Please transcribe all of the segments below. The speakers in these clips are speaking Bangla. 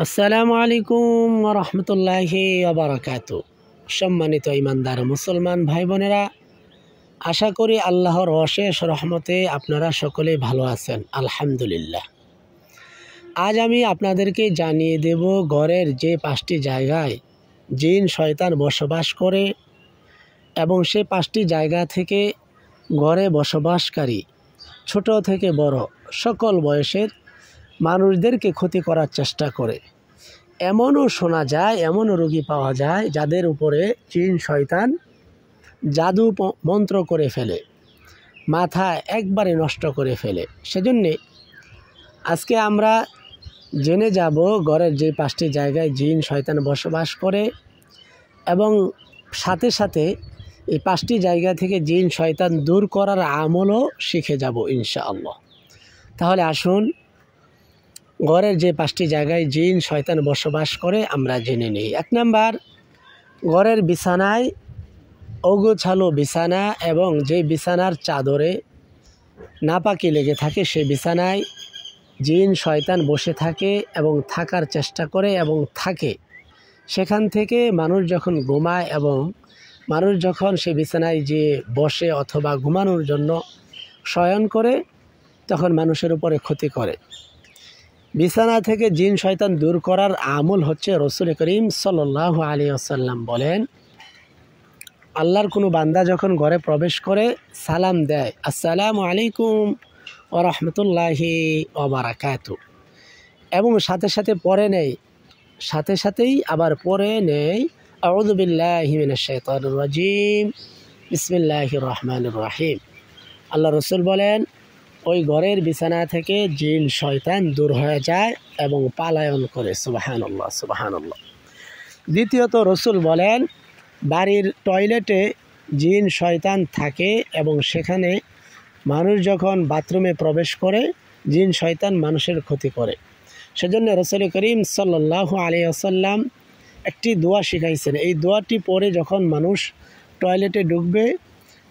আসসালামু আলাইকুম ওয়া রাহমাতুল্লাহি ওয়া বারাকাতুহু। সম্মানিত ঈমানদার মুসলমান ভাই বোনেরা, আশা করি আল্লাহর অশেষ রহমতে আপনারা সকলেই ভালো আছেন। আলহামদুলিল্লাহ। আজ আমি আপনাদেরকে জানিয়ে দেব ঘরের যে 5টি জায়গায় জিন শয়তান বসবাস করে এবং সে 5টি জায়গা থেকে ঘরে বসবাসকারী ছোট থেকে বড় সকল বয়সের মানুষদেরকে ক্ষতি করার চেষ্টা করে। এমনও শোনা যায়, এমনও রোগী পাওয়া যায় যাদের উপরে জিন শয়তান জাদু মন্ত্র করে ফেলে, মাথা একবারে নষ্ট করে ফেলে। সেজন্যে আজকে আমরা জেনে যাব ঘরের যে 5টি জায়গায় জিন শয়তান বসবাস করে এবং সাথে সাথে এই 5টি জায়গা থেকে জিন শয়তান দূর করার আমলও শিখে যাব ইনশাআল্লাহ। তাহলে আসুন ঘরের যে 5টি জায়গায় জিন শয়তান বসবাস করে আমরা জেনে নিই। 1 নাম্বার, ঘরের বিছানায় অগোছালো বিছানা এবং যে বিছানার চাদরে নাপাকি লেগে থাকে সেই বিছানায় জিন শয়তান বসে থাকে এবং থাকার চেষ্টা করে এবং থাকে। সেখান থেকে মানুষ যখন ঘুমায় এবং মানুষ যখন সে বিছানায় যে বসে অথবা ঘুমানোর জন্য শয়ন করে তখন মানুষের উপরে ক্ষতি করে। বিছানা থেকে জিন শয়তান দূর করার আমল হচ্ছে, রাসূল করিম সাল্লাল্লাহু আলাইহি ওয়াসাল্লাম বলেন, আল্লাহর কোনো বান্দা যখন ঘরে প্রবেশ করে সালাম দেয়, আসসালামু আলাইকুম ওয়া রাহমাতুল্লাহি ওয়া বারাকাতুহু, এবং সাথে সাথে পরে নেই, সাথে সাথেই আবার পরে নেই আউযু বিল্লাহি মিনাশ শাইতানির রাজিম বিসমিল্লাহির রহমানির রহিম। আল্লাহ রাসূল বলেন, ওই ঘরের বিছানা থেকে জিন শয়তান দূর হয়ে যায় এবং পালায়ন করে। সুবহানাল্লাহ, সুবহানাল্লাহ। দ্বিতীয়ত রাসূল বলেন, বাড়ির টয়লেটে জিন শয়তান থাকে এবং সেখানে মানুষ যখন বাথরুমে প্রবেশ করে জিন শয়তান মানুষের ক্ষতি করে। সেজন্য রাসূল করিম সাল্লাল্লাহু আলাইহি ওয়াসাল্লাম একটি দোয়া শিখাইছেন। এই দোয়াটি পড়ে যখন মানুষ টয়লেটে ঢুকবে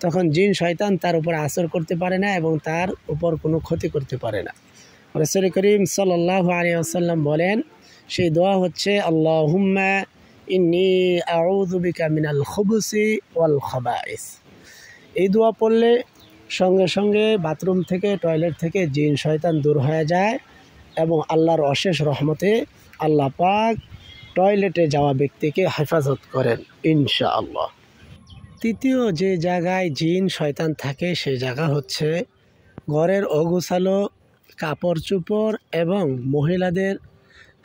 তখন জিন শয়তান তার উপর আসর করতে পারে না এবং তার উপর কোনো ক্ষতি করতে পারে না। রাসূল করিম সাল্লাল্লাহু আলাইহি ওয়াসাল্লাম বলেন, সেই দোয়া হচ্ছে, আল্লাহুম্মা ইন্নী আউযু বিকা মিনাল খুবুসি ওয়াল খাবাইস। এই দোয়া পড়লে সঙ্গে সঙ্গে বাথরুম থেকে টয়লেট থেকে জিন শয়তান দূর হয়ে যায় এবং আল্লাহর অশেষ রহমতে আল্লাহ পাক টয়লেটে যাওয়া ব্যক্তিকে হেফাজত করেন ইনশাআল্লাহ। তৃতীয় যে জায়গায় জিন শয়তান থাকে সেই জায়গা হচ্ছে ঘরের অগোছালো কাপড় চোপড় এবং মহিলাদের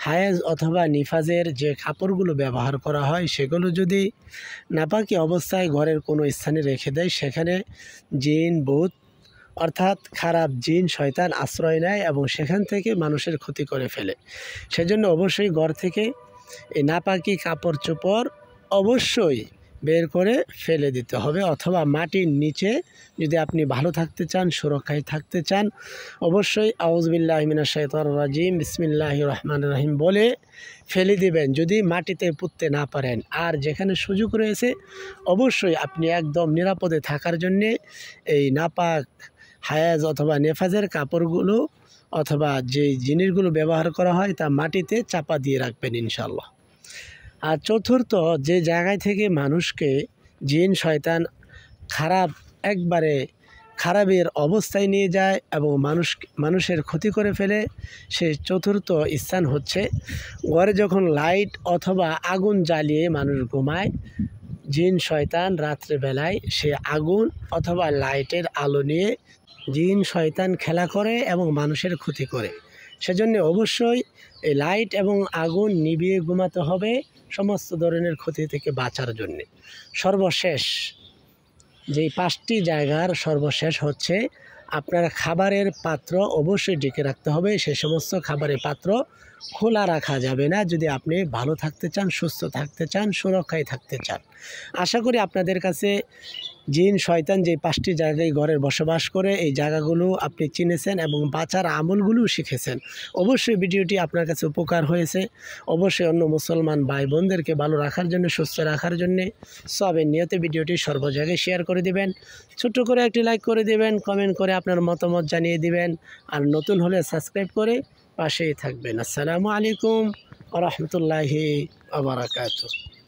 হায়েজ অথবা নিফাজের যে কাপড়গুলো ব্যবহার করা হয় সেগুলো যদি নাপাকি অবস্থায় ঘরের কোনো স্থানে রেখে দেয়, সেখানে জিন ভূত অর্থাৎ খারাপ জিন শয়তান আশ্রয় নেয় এবং সেখান থেকে মানুষের ক্ষতি করে ফেলে। সেজন্য অবশ্যই ঘর থেকে এই নাপাকি কাপড় চোপড় অবশ্যই বের করে ফেলে দিতে হবে, অথবা মাটির নিচে যদি আপনি ভালো থাকতে চান, সুরক্ষায় থাকতে চান, অবশ্যই আউযু বিল্লাহি মিনাশ শাইতানির রাজিম বিসমিল্লাহির রহমানির রহিম বলে ফেলে দিবেন যদি মাটিতে পুঁততে না পারেন। আর যেখানে সুযোগ রয়েছে অবশ্যই আপনি একদম নিরাপদে থাকার জন্যে এই নাপাক হায়াজ অথবা নেফাজের কাপড়গুলো অথবা যে জিনিসগুলো ব্যবহার করা হয় তা মাটিতে চাপা দিয়ে রাখবেন ইনশাআল্লাহ। আর চতুর্থ, যে জায়গায় থেকে মানুষকে জিন শয়তান একবারে খারাপের অবস্থায় নিয়ে যায় এবং মানুষের ক্ষতি করে ফেলে, সেই চতুর্থ স্থান হচ্ছে ঘরে যখন লাইট অথবা আগুন জ্বালিয়ে মানুষ ঘুমায়, জিন শয়তান রাত্রেবেলায় সে আগুন অথবা লাইটের আলো নিয়ে জিন শয়তান খেলা করে এবং মানুষের ক্ষতি করে। সেজন্য অবশ্যই এই লাইট এবং আগুন নিভিয়ে ঘুমাতে হবে সমস্ত ধরনের ক্ষতি থেকে বাঁচার জন্যে। সর্বশেষ যেই 5টি জায়গার সর্বশেষ হচ্ছে আপনার খাবারের পাত্র অবশ্যই ঢেকে রাখতে হবে। সে সমস্ত খাবারের পাত্র খোলা রাখা যাবে না যদি আপনি ভালো থাকতে চান, সুস্থ থাকতে চান, সুরক্ষায় থাকতে চান। আশা করি আপনাদের কাছে জিন শয়তান যে 5টি জায়গায় ঘরের বসবাস করে এই জায়গাগুলো আপনি চিনেছেন এবং বাঁচার আমলগুলোও শিখেছেন। অবশ্যই ভিডিওটি আপনার কাছে উপকার হয়েছে। অবশ্যই অন্য মুসলমান ভাই বোনদেরকে ভালো রাখার জন্য, সুস্থ রাখার জন্যে সবের নিয়তে ভিডিওটি সর্ব জায়গায় শেয়ার করে দিবেন, ছোট্ট করে একটি লাইক করে দিবেন, কমেন্ট করে আপনার মতামত জানিয়ে দিবেন, আর নতুন হলে সাবস্ক্রাইব করে পাশেই থাকবেন। আসসালামু আলাইকুম ওয়া রাহমাতুল্লাহি ওয়া বারাকাতুহু।